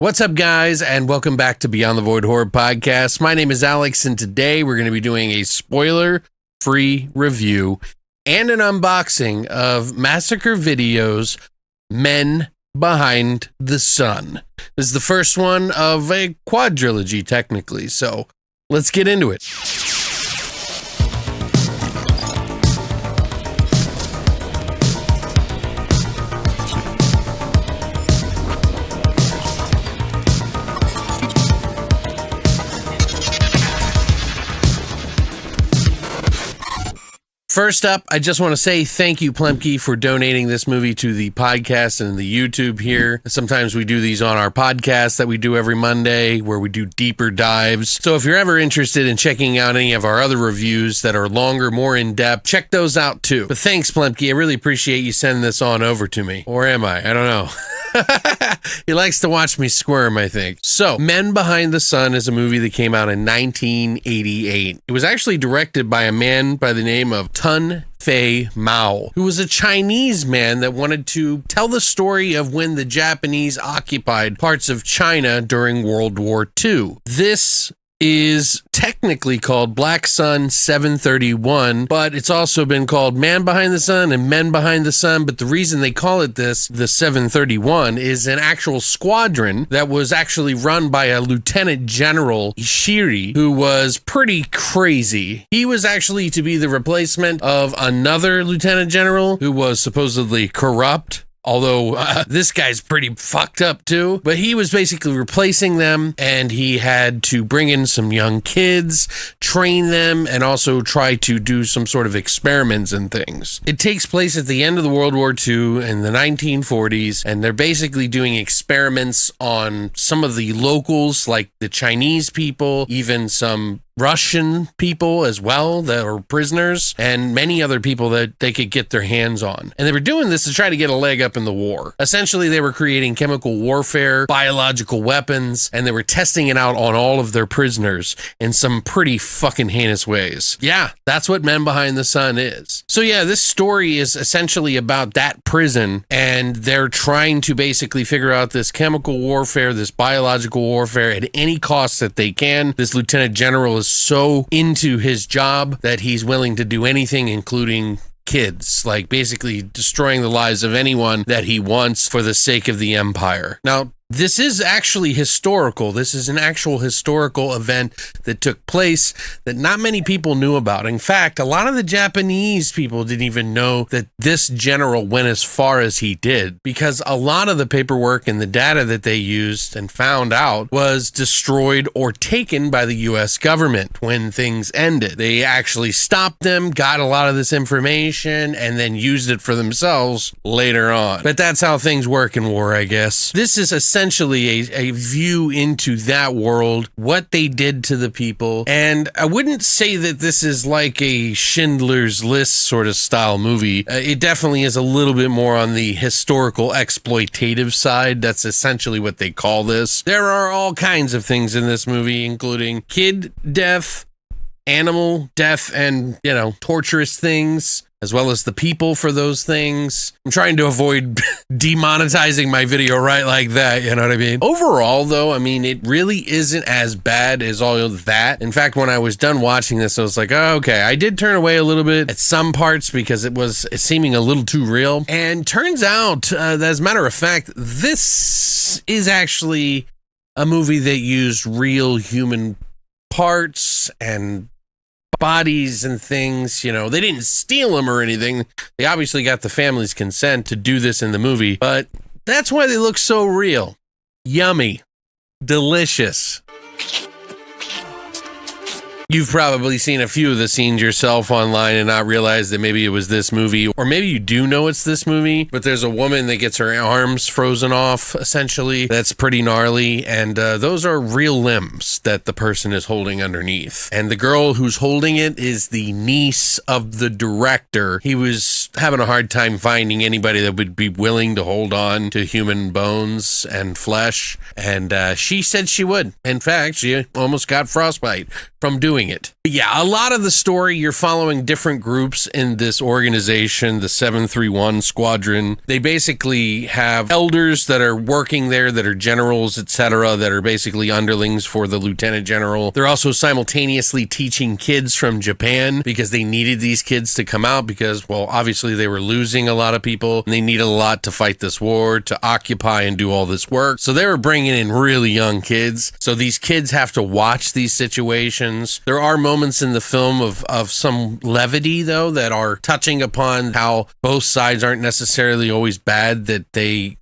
What's up, guys, and welcome back to Beyond the Void Horror Podcast. My name is Alex, and today we're going to be doing a spoiler-free review and an unboxing of Massacre Video's Men Behind the Sun. This is the first one of a quadrilogy, technically, so let's get into it. First up, I just want to say thank you, Plemke, for donating this movie to the podcast and the YouTube here. Sometimes we do these on our podcast that we do every Monday where we do deeper dives. So if you're ever interested in checking out any of our other reviews that are longer, more in-depth, check those out too. But thanks, Plemke. I really appreciate you sending this on over to me. Or am I? I don't know. He likes to watch me squirm, I think. So, Men Behind the Sun is a movie that came out in 1988. It was actually directed by a man by the name of Tun-Fei, who was a Chinese man that wanted to tell the story of when the Japanese occupied parts of China during World War II. This is technically called Black Sun 731, but it's also been called Man Behind the Sun and Men Behind the Sun. But the reason they call it this, the 731, is an actual squadron that was actually run by a Lieutenant General Ishiri, who was pretty crazy. He was actually to be the replacement of another Lieutenant General who was supposedly corrupt. Although this guy's pretty fucked up too, but he was basically replacing them, and he had to bring in some young kids, train them, and also try to do some sort of experiments and things. It takes place at the end of the World War II in the 1940s, and they're basically doing experiments on some of the locals, like the Chinese people, even some Russian people as well that were prisoners, and many other people that they could get their hands on. And they were doing this to try to get a leg up in the war. Essentially, they were creating chemical warfare, biological weapons, and they were testing it out on all of their prisoners in some pretty fucking heinous ways. Yeah, that's what Men Behind the Sun is. So yeah, this story is essentially about that prison, and they're trying to basically figure out this chemical warfare, this biological warfare at any cost that they can. This Lieutenant General is so into his job that he's willing to do anything, including kids, like basically destroying the lives of anyone that he wants for the sake of the empire. Now, this is actually historical. This is an actual historical event that took place that not many people knew about. In fact, a lot of the Japanese people didn't even know that this general went as far as he did, because a lot of the paperwork and the data that they used and found out was destroyed or taken by the US government when things ended. They actually stopped them, got a lot of this information, and then used it for themselves later on. But that's how things work in war, I guess. This is essentially a view into that world, what they did to the people. And I wouldn't say that this is like a Schindler's List sort of style movie. It definitely is a little bit more on the historical exploitative side. That's essentially what they call this. There are all kinds of things in this movie, including kid death, animal death, and, torturous things, as well as the people for those things. I'm trying to avoid demonetizing my video right like that, you know what I mean? Overall, though, it really isn't as bad as all of that. In fact, when I was done watching this, I was like, oh, okay. I did turn away a little bit at some parts because it was seeming a little too real. And turns out, that as a matter of fact, this is actually a movie that used real human parts and bodies and things. They didn't steal them or anything. They obviously got the family's consent to do this in the movie, but that's why they look so real. Yummy. Delicious. You've probably seen a few of the scenes yourself online and not realized that maybe it was this movie, or maybe you do know it's this movie, but there's a woman that gets her arms frozen off, essentially. That's pretty gnarly, and those are real limbs that the person is holding underneath. And the girl who's holding it is the niece of the director. He was having a hard time finding anybody that would be willing to hold on to human bones and flesh, and she said she would. In fact, she almost got frostbite from doing doing it. But yeah, a lot of the story, you're following different groups in this organization, the 731 Squadron. They basically have elders that are working there, that are generals, etc., that are basically underlings for the lieutenant general. They're also simultaneously teaching kids from Japan because they needed these kids to come out because, well, obviously they were losing a lot of people and they needed a lot to fight this war, to occupy and do all this work. So they were bringing in really young kids. So these kids have to watch these situations. There are moments in the film of some levity, though, that are touching upon how both sides aren't necessarily always bad, that they,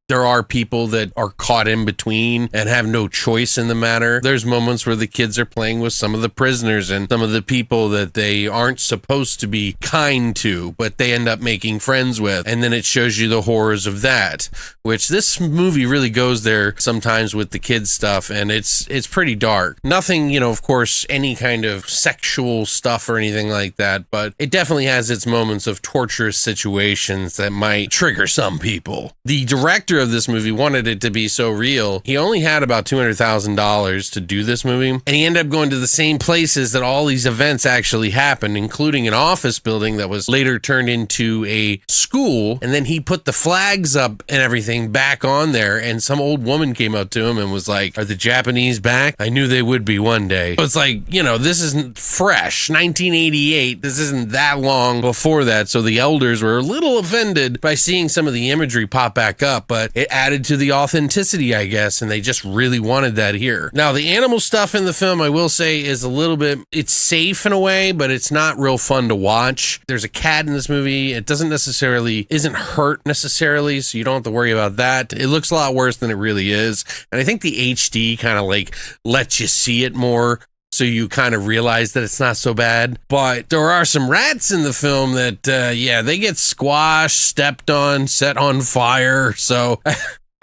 there are people that are caught in between and have no choice in the matter. There's moments where the kids are playing with some of the prisoners and some of the people that they aren't supposed to be kind to, but they end up making friends with. And then it shows you the horrors of that, which this movie really goes there sometimes with the kids stuff. And it's pretty dark. Nothing, of course, any kind of sexual stuff or anything like that, but it definitely has its moments of torturous situations that might trigger some people. The director of this movie wanted it to be so real. He only had about $200,000 to do this movie, and he ended up going to the same places that all these events actually happened, including an office building that was later turned into a school, and then he put the flags up and everything back on there, and some old woman came up to him and was like, "Are the Japanese back? I knew they would be one day." So it's like, this isn't fresh. 1988, this isn't that long before that, so the elders were a little offended by seeing some of the imagery pop back up, but it added to the authenticity, I guess, and they just really wanted that here. Now, the animal stuff in the film, I will say, is a little bit, it's safe in a way, but it's not real fun to watch. There's a cat in this movie. It isn't hurt necessarily, so you don't have to worry about that. It looks a lot worse than it really is, and I think the HD kind of lets you see it more, so you kind of realize that it's not so bad. But there are some rats in the film that, they get squashed, stepped on, set on fire. So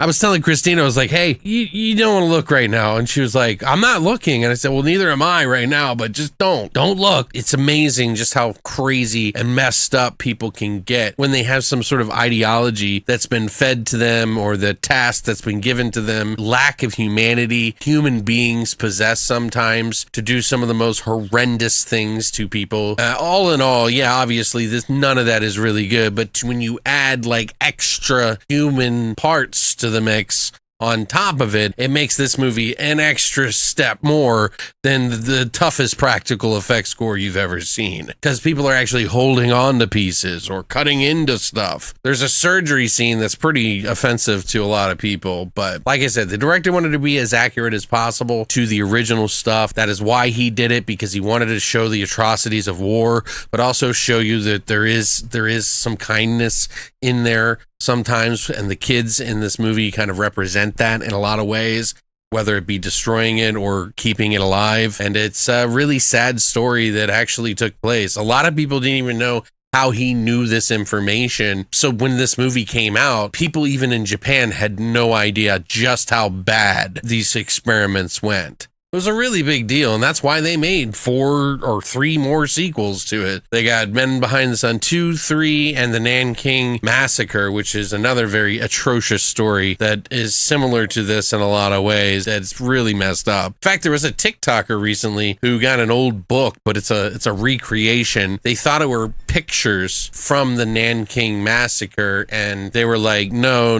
I was telling Christina, I was like, "Hey, you don't want to look right now." And she was like, "I'm not looking." And I said, "Well, neither am I right now, but just don't look." It's amazing just how crazy and messed up people can get when they have some sort of ideology that's been fed to them, or the task that's been given to them. Lack of humanity. Human beings possess sometimes to do some of the most horrendous things to people. All in all, yeah, obviously none of that is really good. But when you add extra human parts to the mix on top of it, it makes this movie an extra step more than the toughest practical effects score you've ever seen, because people are actually holding on to pieces or cutting into stuff. There's a surgery scene that's pretty offensive to a lot of people, but like I said, the director wanted to be as accurate as possible to the original stuff. That is why he did it, because he wanted to show the atrocities of war, but also show you that there is some kindness in there sometimes, and the kids in this movie kind of represent that in a lot of ways, whether it be destroying it or keeping it alive. And it's a really sad story that actually took place. A lot of people didn't even know how he knew this information. So when this movie came out, people even in Japan had no idea just how bad these experiments went. It was a really big deal, and that's why they made 4 or 3 more sequels to it. They got Men Behind the Sun 2, 3, and the Nanking Massacre, which is another very atrocious story that is similar to this in a lot of ways. It's really messed up. In fact, there was a TikToker recently who got an old book, but it's a recreation. They thought it were pictures from the Nanking Massacre, and they were like, no,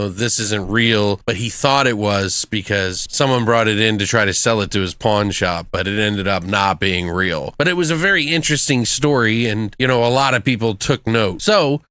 this isn't real. But he thought it was because someone brought it in to try to sell it to his pawn shop, but it ended up not being real. But it was a very interesting story, and a lot of people took note. So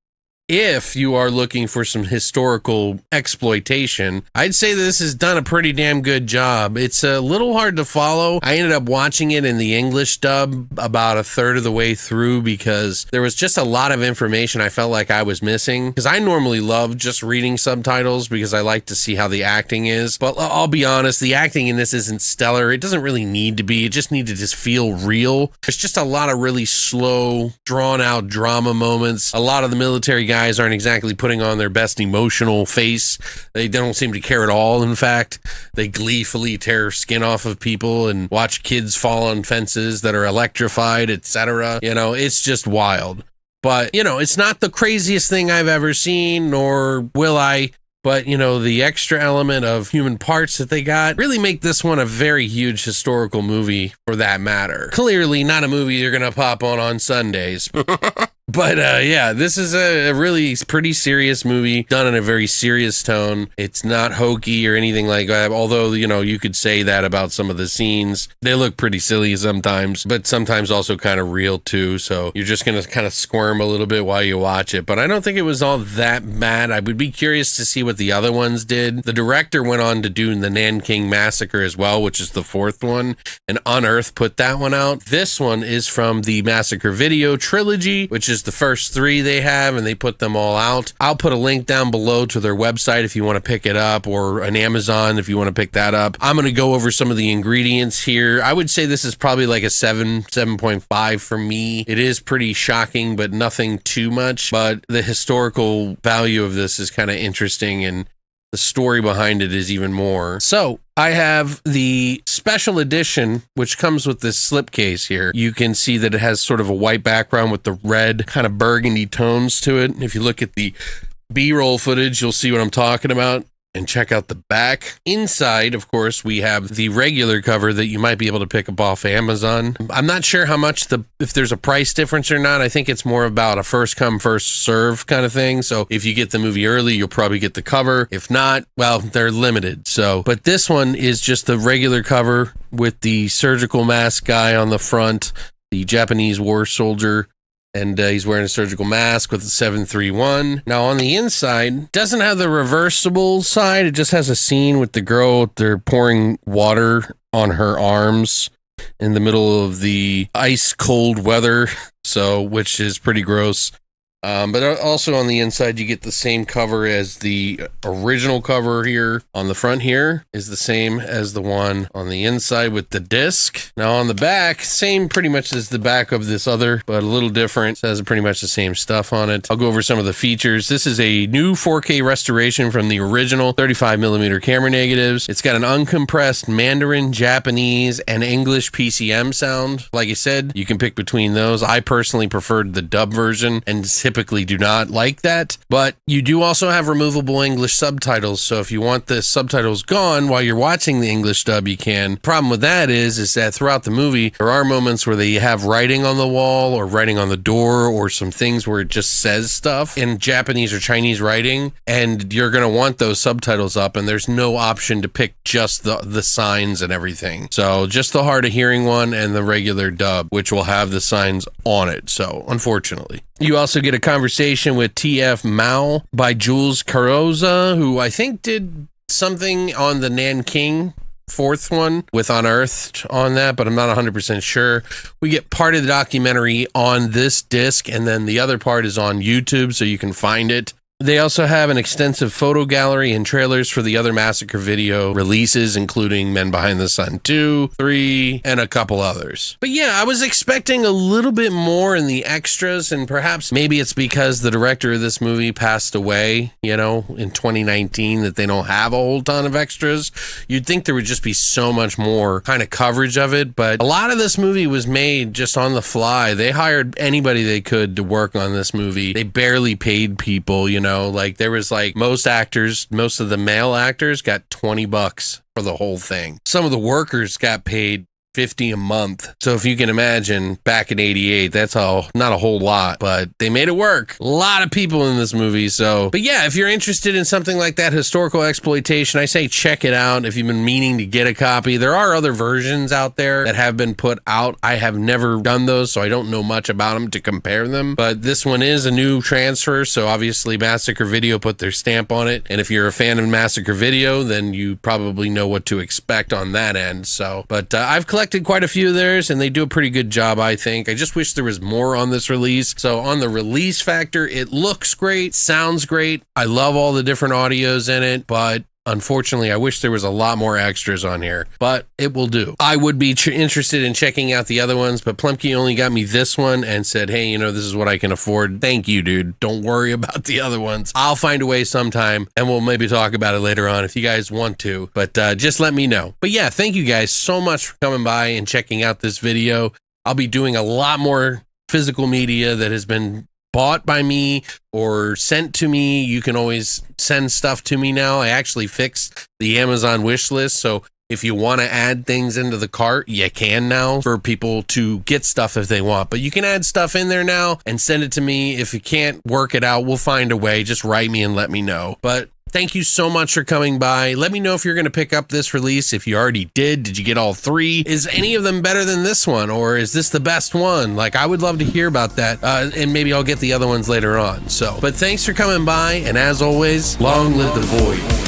if you are looking for some historical exploitation, I'd say this has done a pretty damn good job. It's a little hard to follow. I ended up watching it in the English dub about a third of the way through because there was just a lot of information I felt like I was missing, because I normally love just reading subtitles because I like to see how the acting is. But I'll be honest, the acting in this isn't stellar. It doesn't really need to be. It just needs to just feel real. There's just a lot of really slow, drawn out drama moments. A lot of the military guys aren't exactly putting on their best emotional face. They don't seem to care at all. In fact, they gleefully tear skin off of people and watch kids fall on fences that are electrified, etc. It's just wild. But, it's not the craziest thing I've ever seen, nor will I. but you know, the extra element of human parts that they got really make this one a very huge historical movie for that matter. Clearly not a movie you're gonna pop on Sundays. But yeah, this is a really pretty serious movie done in a very serious tone. It's not hokey or anything like that, although, you know, you could say that about some of the scenes. They look pretty silly sometimes, but sometimes also kind of real too. So you're just going to kind of squirm a little bit while you watch it. But I don't think it was all that bad. I would be curious to see what the other ones did. The director went on to do the Nanking Massacre as well, which is the fourth one, and Unearth put that one out. This one is from the Massacre video trilogy, which is the first three they have, and they put them all out. I'll put a link down below to their website if you want to pick it up, or an Amazon if you want to pick that up. I'm going to go over some of the ingredients here. I would say this is probably like a 7.5 for me. It is pretty shocking, but nothing too much. But the historical value of this is kind of interesting, and the story behind it is even more. So I have the special edition, which comes with this slipcase here. You can see that it has sort of a white background with the red kind of burgundy tones to it. If you look at the B-roll footage, you'll see what I'm talking about. And check out the back. Inside, of course, we have the regular cover that you might be able to pick up off Amazon. I'm not sure how much if there's a price difference or not. I think it's more about a first come, first serve kind of thing. So if you get the movie early, you'll probably get the cover. If not, well, they're limited. So, but this one is just the regular cover with the surgical mask guy on the front, the Japanese war soldier. And he's wearing a surgical mask with a 731. Now on the inside, doesn't have the reversible side. It just has a scene with the girl. They're pouring water on her arms in the middle of the ice cold weather. So, which is pretty gross. But also on the inside, you get the same cover as the original cover here. On the front here is the same as the one on the inside with the disc. Now on the back, same pretty much as the back of this other, but a little different. It has pretty much the same stuff on it. I'll go over some of the features. This is a new 4K restoration from the original 35mm camera negatives. It's got an uncompressed Mandarin, Japanese, and English PCM sound. Like I said, you can pick between those. I personally preferred the dub version and typically do not like that, but you do also have removable English subtitles, so if you want the subtitles gone while you're watching the English dub, you can. Problem with that is that throughout the movie, there are moments where they have writing on the wall or writing on the door or some things where it just says stuff in Japanese or Chinese writing, and you're going to want those subtitles up, and there's no option to pick just the signs and everything. So just the hard of hearing one and the regular dub, which will have the signs on it, so unfortunately. You also get a conversation with T.F. Mao by Jules Carroza, who I think did something on the Nanking fourth one with Unearthed on that, but I'm not 100% sure. We get part of the documentary on this disc, and then the other part is on YouTube, so you can find it. They also have an extensive photo gallery and trailers for the other Massacre video releases, including Men Behind the Sun 2, 3, and a couple others. But yeah, I was expecting a little bit more in the extras, and perhaps maybe it's because the director of this movie passed away, you know, in 2019, that they don't have a whole ton of extras. You'd think there would just be so much more kind of coverage of it, but a lot of this movie was made just on the fly. They hired anybody they could to work on this movie. They barely paid people, you know. Like there was like most of the male actors got $20 for the whole thing. Some of the workers got paid $50 a month. So if you can imagine back in 88, that's all not a whole lot, but they made it work. A lot of people in this movie. So, but yeah, if you're interested in something like that, historical exploitation, I say check it out. If you've been meaning to get a copy, there are other versions out there that have been put out. I have never done those, so I don't know much about them to compare them, but this one is a new transfer. So obviously Massacre Video put their stamp on it. And if you're a fan of Massacre Video, then you probably know what to expect on that end. So, but I've collected quite a few of theirs, and they do a pretty good job, I think. I just wish there was more on this release. So on the release factor, it looks great, sounds great. I love all the different audios in it, but unfortunately, I wish there was a lot more extras on here, but it will do. I would be interested in checking out the other ones, but Plumkey only got me this one and said, hey, you know, this is what I can afford. Thank you, dude. Don't worry about the other ones. I'll find a way sometime, and we'll maybe talk about it later on if you guys want to, but just let me know. But yeah, thank you guys so much for coming by and checking out this video. I'll be doing a lot more physical media that has been bought by me or sent to me, you can always send stuff to me now. I actually fixed the Amazon wish list, so if you want to add things into the cart, you can now for people to get stuff if they want. But you can add stuff in there now and send it to me. If you can't work it out, we'll find a way. Just write me and let me know. But thank you so much for coming by. Let me know if you're going to pick up this release. If you already did you get all 3? Is any of them better than this one? Or is this the best one? Like, I would love to hear about that. And maybe I'll get the other ones later on. But thanks for coming by. And as always, long live the void.